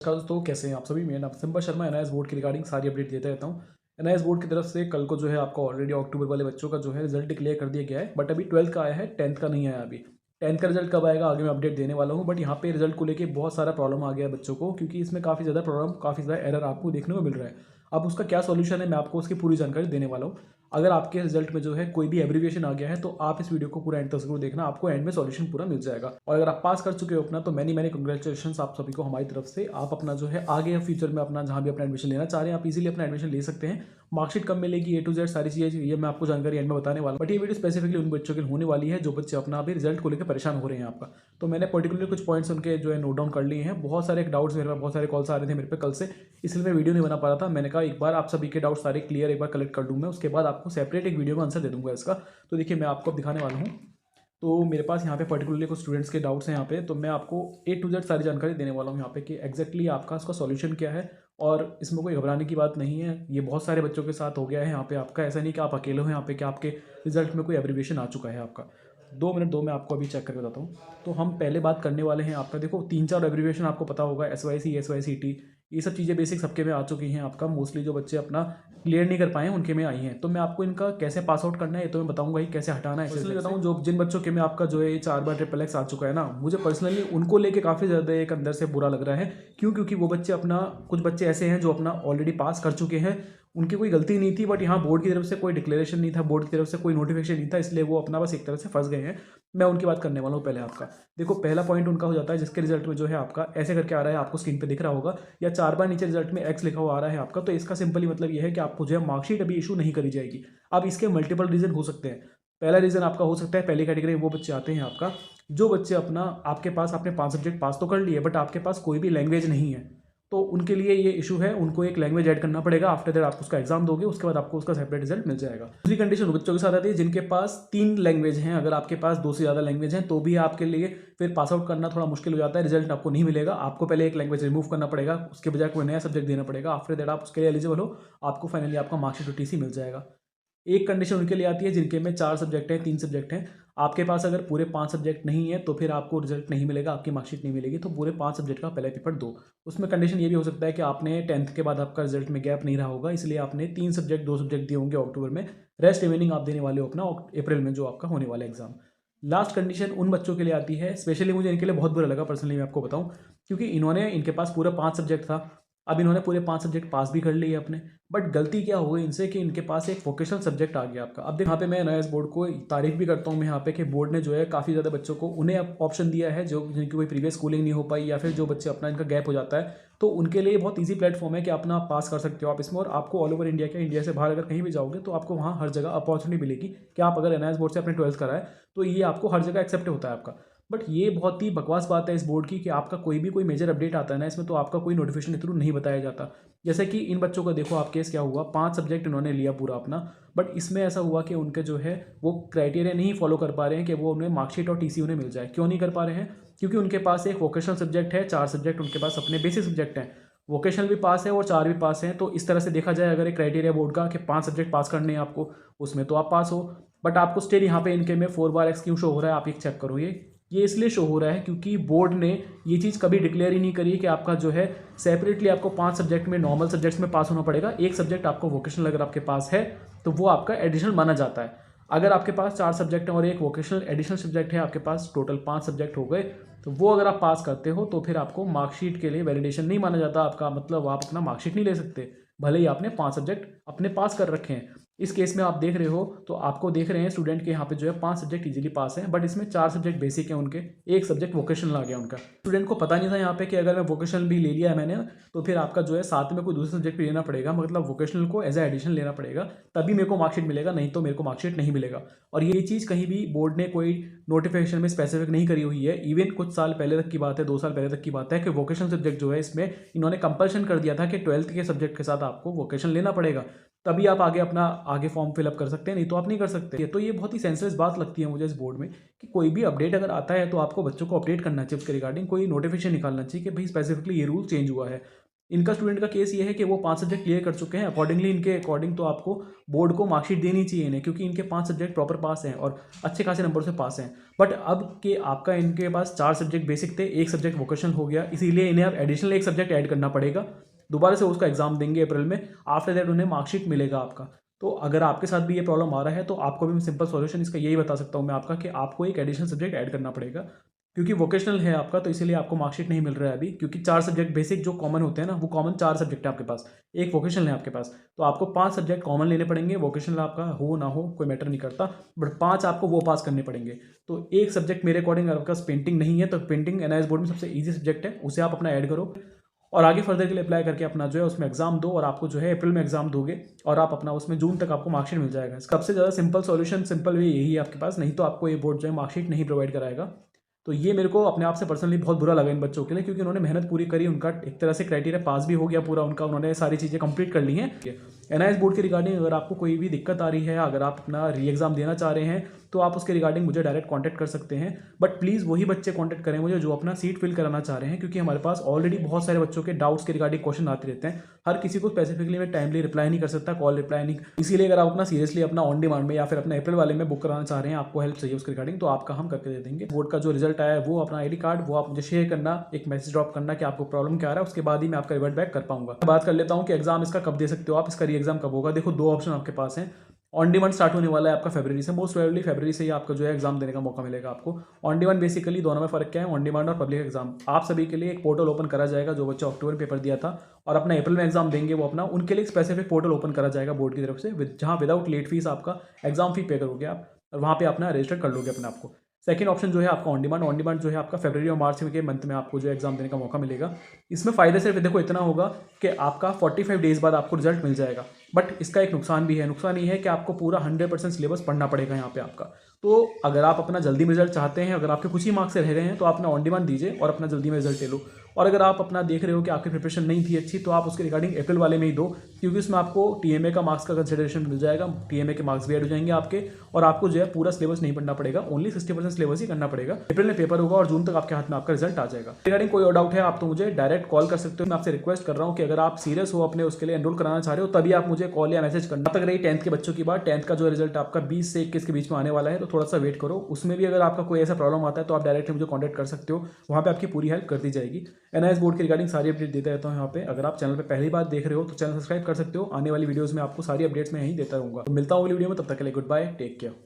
नमस्कार दोस्तों, कैसे हैं आप सभी। मेरा नाम सिंपल शर्मा। एनआईएस बोर्ड की रिगार्डिंग सारी अपडेट देता रहता हूँ। एनआईएस बोर्ड की तरफ से कल को जो है आपका ऑलरेडी अक्टूबर वाले बच्चों का जो है रिजल्ट डिक्लेयर कर दिया गया है, बट अभी 12th का आया है, 10th का नहीं आया अभी। 10th का रिजल्ट कब आएगा आगे मैं अपडेट देने वाला हूँ, बट यहाँ पे रिजल्ट को लेके बहुत सारा प्रॉब्लम आ गया है बच्चों को, क्योंकि इसमें काफ़ी ज़्यादा प्रॉब्लम, काफ़ी ज़्यादा एरर आपको देखने को मिल रहा है। अब उसका क्या सॉल्यूशन है, मैं आपको उसकी पूरी जानकारी देने वाला हूँ। अगर आपके रिजल्ट में जो है कोई भी एब्रीविएशन आ गया है तो आप इस वीडियो को पूरा एंड तक जरूर देखना, आपको एंड में सॉल्यूशन पूरा मिल जाएगा। और अगर आप पास कर चुके हो अपना तो मैनी मैनी कंग्रेचुलेशन आप सभी को हमारी तरफ से। आप अपना जो है आगे फ्यूचर में अपना जहाँ भी अपना एडमिशन लेना चाह रहे हैं आप इजीली अपना एडमिशन ले सकते हैं। मार्कशीट कब मिलेगी, ए टू जेड सारी चीज़ें ये मैं आपको जानकारी एंड में बताने वाला हूँ। बट ये वीडियो स्पेसिफिकली उन बच्चों के लिए होने वाली है जो बच्चे अपना अभी रिजल्ट को लेकर परेशान हो रहे हैं आपका। तो मैंने पर्टिकुलर कुछ पॉइंट्स उनके जो है नोट डाउन कर लिए हैं। बहुत सारे डाउट्स मेरे पास, बहुत सारे कॉल्स आ रहे थे मेरे पे कल से, इसलिए मैं वीडियो नहीं बना पा रहा था। मैंने कहा एक बार आप सभी के डाउट सारे क्लियर एक बार कलेक्ट कर लूँ मैं, उसके बाद आपको सेपरेट एक वीडियो का आंसर दे दूंगा इसका। तो देखिए मैं आपको दिखाने वाला हूँ। तो मेरे पास यहाँ पे पर्टिकुलरली कुछ स्टूडेंट्स के डाउट्स हैं यहाँ पे, तो मैं आपको ए टू जेड सारी जानकारी देने वाला हूँ यहाँ पे कि एग्जैक्टली आपका इसका सॉल्यूशन क्या है। और इसमें कोई घबराने की बात नहीं है, ये बहुत सारे बच्चों के साथ हो गया है यहाँ पे। आपका ऐसा नहीं कि आप अकेले हो यहाँ पे कि आपके रिजल्ट में कोई एब्रीविएशन आ चुका है आपका। 2 मिनट दो, मैं आपको अभी चेक करके बताता हूँ। तो हम पहले बात करने वाले हैं आपका, देखो 3-4 एब्रीविएशन आपको पता होगा, SYC, SYCT, ये सब चीज़ें बेसिक सबके में आ चुकी हैं आपका। मोस्टली जो बच्चे अपना क्लियर नहीं कर पाए हैं उनके में आई हैं। तो मैं आपको इनका कैसे पास आउट करना है ये तो मैं बताऊंगा ही, कैसे हटाना है पर्सनली बताऊँ। जो जिन बच्चों के में आपका जो है 4 बार XXX आ चुका है ना, मुझे पर्सनली उनको लेके काफ़ी ज़्यादा एक अंदर से बुरा लग रहा है। क्यों? क्योंकि वो बच्चे अपना, कुछ बच्चे ऐसे हैं जो अपना ऑलरेडी पास कर चुके हैं, उनकी कोई गलती नहीं थी, बट यहाँ बोर्ड की तरफ से कोई डिक्लेरेशन नहीं था, बोर्ड की तरफ से कोई नोटिफिकेशन नहीं था, इसलिए वो अपना बस एक तरह से फंस गए हैं। मैं उनकी बात करने वाला हूँ पहले आपका। देखो पहला पॉइंट उनका हो जाता है जिसके रिजल्ट में जो है आपका ऐसे करके आ रहा है, आपको स्क्रीन पे दिख रहा होगा, या 4 बार नीचे रिजल्ट में एक्स लिखा हुआ आ रहा है आपका। तो इसका सिंपली मतलब ये है कि आपको जो है मार्कशीट अभी इशू नहीं करी जाएगी। अब इसके मल्टीपल रीजन हो सकते हैं। पहला रीजन आपका हो सकता है, पहली कैटेगरी वो बच्चे आते हैं आपका जो बच्चे अपना, आपके पास आपने 5 सब्जेक्ट पास तो कर लिए बट आपके पास कोई भी लैंग्वेज नहीं है, तो उनके लिए ये इशू है। उनको एक लैंग्वेज ऐड करना पड़ेगा। आफ्टर दैट आप उसका एग्जाम दोगे, उसके बाद आपको उसका सेपरेट रिजल्ट मिल जाएगा। दूसरी कंडीशन उन बच्चों के साथ आती है जिनके पास 3 लैंग्वेज हैं। अगर आपके पास 2 से ज़्यादा लैंग्वेज हैं तो भी आपके लिए फिर पास आउट करना थोड़ा मुश्किल हो जाता है, रिजल्ट आपको नहीं मिलेगा। आपको पहले एक लैंग्वेज रिमूव करना पड़ेगा, उसके बजाय कोई नया सब्जेक्ट देना पड़ेगा। आफ्टर दैट आप उसके लिए एलिजिबल हो, आपको फाइनली आपका मार्कशीट और TC मिल जाएगा। एक कंडीशन उनके लिए आती है जिनके में 4 सब्जेक्ट हैं, 3 सब्जेक्ट हैं। आपके पास अगर पूरे 5 सब्जेक्ट नहीं है तो फिर आपको रिजल्ट नहीं मिलेगा, आपकी मार्कशीट नहीं मिलेगी। तो पूरे 5 सब्जेक्ट का पहला पेपर दो। उसमें कंडीशन ये भी हो सकता है कि आपने 10th के बाद आपका रिजल्ट में गैप नहीं रहा होगा, इसलिए आपने 3 सब्जेक्ट 2 सब्जेक्ट दिए होंगे अक्टूबर में, रेस्ट रिमेनिंग आप देने वाले हो अपना अप्रैल में जो आपका होने वाला एग्जाम। लास्ट कंडीशन उन बच्चों के लिए आती है, स्पेशली मुझे इनके लिए बहुत बुरा लगा पर्सनली, मैं आपको बताऊं, क्योंकि इनके पास पूरा 5 सब्जेक्ट था। अब इन्होंने पूरे 5 सब्जेक्ट पास भी कर लिए अपने, बट गलती क्या हो गई इनसे कि इनके पास एक वोकेशनल सब्जेक्ट आ गया आपका। अब देखो यहाँ पे मैं एनआईएस बोर्ड को तारीफ भी करता हूँ मैं यहाँ पे कि बोर्ड ने जो है काफ़ी ज़्यादा बच्चों को उन्हें ऑप्शन दिया है जो जिनकी कोई प्रीवियस स्कूलिंग नहीं हो पाई, या फिर जो बच्चे अपना इनका गैप हो जाता है, तो उनके लिए बहुत ईजी प्लेटफॉर्म है कि अपना आप पास कर सकते हो आप इसमें। और आपको ऑल ओवर इंडिया के, इंडिया से बाहर अगर कहीं भी जाओगे तो आपको वहाँ हर जगह अपॉर्चुनिटी मिलेगी कि आप अगर एनआईएस बोर्ड से अपने 12th कराए तो ये आपको हर जगह एक्सेप्ट होता है आपका। बट ये बहुत ही बकवास बात है इस बोर्ड की कि आपका कोई भी कोई मेजर अपडेट आता है ना इसमें, तो आपका कोई नोटिफिकेशन के थ्रू नहीं बताया जाता। जैसे कि इन बच्चों का देखो आप केस क्या हुआ, 5 सब्जेक्ट इन्होंने लिया पूरा अपना, बट इसमें ऐसा हुआ कि उनके जो है वो क्राइटेरिया नहीं फॉलो कर पा रहे हैं कि वो उन्हें मार्कशीट और TC उन्हें मिल जाए। क्यों नहीं कर पा रहे हैं? क्योंकि उनके पास एक वोकेशनल सब्जेक्ट है, 4 सब्जेक्ट उनके पास अपने बेसिक सब्जेक्ट हैं। वोकेशनल भी पास है और 4 भी पास हैं। तो इस तरह से देखा जाए अगर एक क्राइटेरिया बोर्ड का कि 5 सब्जेक्ट पास करने हैं आपको, उसमें तो आप पास हो। बट आपको स्टिल यहाँ पे इनके में 4 बार एक्स क्यों शो हो रहा है, आप एक चेक करो। ये इसलिए शो हो रहा है क्योंकि बोर्ड ने ये चीज़ कभी डिक्लेयर ही नहीं करी कि आपका जो है सेपरेटली आपको 5 सब्जेक्ट में, नॉर्मल सब्जेक्ट्स में पास होना पड़ेगा। एक सब्जेक्ट आपको वोकेशनल अगर आपके पास है तो वो आपका एडिशनल माना जाता है। अगर आपके पास 4 सब्जेक्ट हैं और एक वोकेशनल एडिशनल सब्जेक्ट है, आपके पास टोटल 5 सब्जेक्ट हो गए, तो वो अगर आप पास करते हो तो फिर आपको मार्कशीट के लिए वैलिडेशन नहीं माना जाता आपका, मतलब आप अपना मार्कशीट नहीं ले सकते भले ही आपने 5 सब्जेक्ट अपने पास कर रखे हैं। इस केस में आप देख रहे हो तो आपको देख रहे हैं स्टूडेंट के यहाँ पे जो है 5 सब्जेक्ट इजीली पास हैं, बट इसमें 4 सब्जेक्ट बेसिक हैं उनके, एक सब्जेक्ट वोकेशनल आ गया उनका। स्टूडेंट को पता नहीं था यहाँ पे कि अगर मैं वोकेशनल भी ले लिया है मैंने तो फिर आपका जो है साथ में कोई दूसरा सब्जेक्ट भी लेना पड़ेगा, मतलब वोकेशनल को एज ए एडिशन लेना पड़ेगा, तभी मेरे को मार्कशीट मिलेगा, नहीं तो मेरे को मार्कशीट नहीं मिलेगा। और ये चीज़ कहीं भी बोर्ड ने कोई नोटिफिकेशन में स्पेसिफिक नहीं करी हुई है। इवन कुछ साल पहले तक की बात है, 2 साल पहले तक की बात है कि वोकेशनल सब्जेक्ट जो है इसमें इन्होंने कंपल्शन कर दिया था कि 12th के सब्जेक्ट के साथ आपको वोकेशनल लेना पड़ेगा, तभी आप आगे फॉर्म फिलअप कर सकते हैं, नहीं तो आप नहीं कर सकते। तो ये बहुत ही सेंसलेस बात लगती है मुझे इस बोर्ड में कि कोई भी अपडेट अगर आता है तो आपको बच्चों को अपडेट करना चाहिए, उसके रिगार्डिंग कोई नोटिफिकेशन निकालना चाहिए कि भाई स्पेसिफिकली ये रूल चेंज हुआ है। इनका स्टूडेंट का केस ये है कि वो 5 सब्जेक्ट क्लियर कर चुके हैं, अकॉर्डिंगली इनके अकॉर्डिंग तो आपको बोर्ड को मार्कशीट देनी चाहिए इन्हें, क्योंकि इनके 5 सब्जेक्ट प्रॉपर पास हैं और अच्छे खासे नंबर से पास हैं। बट अब के आपका इनके पास 4 सब्जेक्ट बेसिक थे, 1 सब्जेक्ट वोकेशनल हो गया, इसीलिए इन्हें अब एडिशनल 1 सब्जेक्ट ऐड करना पड़ेगा। दोबारा से उसका एग्जाम देंगे अप्रैल में, आफ्टर दैट उन्हें मार्कशीट मिलेगा आपका। तो अगर आपके साथ भी ये प्रॉब्लम आ रहा है तो आपको भी मैं सिंपल सॉल्यूशन इसका यही बता सकता हूँ मैं आपका, कि आपको एक एडिशनल सब्जेक्ट ऐड करना पड़ेगा, क्योंकि वोकेशनल है आपका, तो इसीलिए आपको मार्कशीट नहीं मिल रहा है अभी, क्योंकि 4 सब्जेक्ट बेसिक जो कॉमन होते हैं ना, वो कॉमन 4 सब्जेक्ट है आपके पास, एक वोकेशनल है आपके पास, तो आपको 5 सब्जेक्ट कॉमन लेने पड़ेंगे, वोकेशनल आपका हो ना हो कोई मैटर नहीं करता, बट 5 आपको वो पास करने पड़ेंगे। तो एक सब्जेक्ट मेरे अकॉर्डिंग आपके पास पेंटिंग नहीं है, तो पेंटिंग एनआईएस बोर्ड में सबसे ईजी सब्जेक्ट है, उसे आप अपना ऐड करो और आगे फर्दर के लिए अप्लाई करके अपना जो है उसमें एग्जाम दो, और आपको जो है अप्रैल में एग्जाम दोगे और आप अपना उसमें जून तक आपको मार्कशीट मिल जाएगा। सबसे ज़्यादा सिंपल सॉल्यूशन, सिंपल वे यही है आपके पास, नहीं तो आपको ये बोर्ड जो है मार्कशीट नहीं प्रोवाइड कराएगा। तो ये मेरे को अपने आप से पर्सनली बहुत बुरा लगा इन बच्चों के लिए, क्योंकि उन्होंने मेहनत पूरी करी, उनका एक तरह से क्राइटेरिया पास भी हो गया पूरा उनका, उन्होंने सारी चीज़ें कंप्लीट कर ली हैं। एनआईएस बोर्ड के रिगार्डिंग अगर आपको कोई भी दिक्कत आ रही है, अगर आप अपना री एग्ज़ाम देना चाह रहे हैं, तो आप उसके रिगार्डिंग मुझे डायरेक्ट कॉन्टैक्ट कर सकते हैं, बट प्लीज़ वही बच्चे कॉन्टैक्ट करें मुझे जो अपना सीट फिल कराना चाह रहे हैं, क्योंकि हमारे पास ऑलरेडी बहुत सारे बच्चों के डाउट्स के रिगार्डिंग क्वेश्चन आते रहते हैं। हर किसी को स्पेसिफिकली मैं टाइमली रिप्लाई नहीं कर सकता, कॉल रिप्लाई नहीं, इसीलिए अगर आप अपना सीरियसली अपना ऑन डिमांड में या फिर अपने अप्रैल वाले में बुक कराना चाह रहे हैं, आपको हेल्प चाहिए उसके रिगार्डिंग, तो आपका हम करके दे देंगे। बोर्ड का जो रिजल्ट आया है वो अपना आईडी कार्ड वो आप मुझे शेयर करना, एक मैसेज ड्रॉप करना कि आपको प्रॉब्लम क्या आ रहा है, उसके बाद ही मैं आपका रिवर्ट बैक कर पाऊंगा। बात कर लेता हूँ कि एग्जाम इसका कब दे सकते हो आप, इसका री एग्जाम कब होगा। देखो 2 ऑप्शन आपके पास हैं। ऑन डिमांड स्टार्ट होने वाला है आपका फरवरी से, मोस्ट प्रोबेबली फरवरी से ही आपका जो है एग्जाम देने का मौका मिलेगा आपको। ऑन डिमांड बेसिकली दोनों में फर्क क्या है, ऑन डिमांड और पब्लिक एग्जाम, आप सभी के लिए एक पोर्टल ओपन करा जाएगा, जो बच्चा अक्टूबर में पेपर दिया था और अपना अप्रैल में एग्जाम देंगे, वो अपना उनके लिए एक स्पेसिफिक पोर्टल ओपन करा जाएगा बोर्ड की तरफ से, जहाँ विदाउट लेट फीस आपका एग्जाम फी पे करोगे आप, और वहाँ पे अपना रजिस्टर कर लोगे अपने आपको। सेकंड ऑप्शन जो है आपका ऑन डिमांड जो है आपका फरवरी और मार्च के मंथ में आपको जो एग्जाम देने का मौका मिलेगा। इसमें फ़ायदे सिर्फ देखो इतना होगा कि आपका 45 डेज़ बाद आपको रिजल्ट मिल जाएगा, बट इसका एक नुकसान भी है। नुकसान ये है कि आपको पूरा 100% सिलेबस पढ़ना पड़ेगा यहाँ पे आपका। तो अगर आप अपना जल्दी में रिजल्ट चाहते हैं, अगर आपके कुछ ही मार्क्स से रह गए हैं, तो आप अपना ऑन डिमांड दीजिए और अपना जल्दी में रिजल्ट ले लो। और अगर आप अपना देख रहे हो कि आपकी प्रिपरेशन नहीं थी अच्छी, तो आप उसके रिगार्डिंग अप्रैल वाले में ही दो, क्योंकि उसमें आपको टीएमए का मार्क्स का कंसिडरेशन मिल जाएगा, टीएमए के मार्क्स भी ऐड हो जाएंगे आपके, और आपको जो है पूरा सिलेबस नहीं पढ़ना पड़ेगा, ओनली 60% सिलेबस ही करना पड़ेगा। अप्रैल में पेपर होगा और जून तक आपके हाथ में आपका रिजल्ट आ जाएगा। रिगार्डिंग कोई और डाउट है आप तो मुझे डायरेक्ट कॉल कर सकते हो। मैं आपसे रिक्वेस्ट कर रहा हूँ कि अगर आप सीरियस हो अपने उसके लिए एनरोल कराना चाह रहे हो, तभी आप मुझे कॉल या मैसेज करना। तक रही 10th के बच्चों की बात, 10th का जो रिजल्ट आपका 20 से 21 के बीच में आने वाला है, तो थोड़ा सा वेट करो। उसमें भी अगर आपका कोई ऐसा प्रॉब्लम आता है तो आप डायरेक्टली मुझे कॉन्टैक्ट कर सकते हो, वहाँ पे आपकी पूरी हेल्प कर दी जाएगी। एनआईएस बोर्ड के रिगार्डिंग सारी अपडेट देता रहता हूँ यहाँ पे। अगर आप चैनल पे पहली बार देख रहे हो तो चैनल सब्सक्राइब कर सकते हो, आने वाली वीडियोस में आपको सारी अपडेट्स में यहीं देता रहूँगा। तो मिलता हूँ अगली वीडियो में, तब तक के लिए गुड बाय, टेक केयर।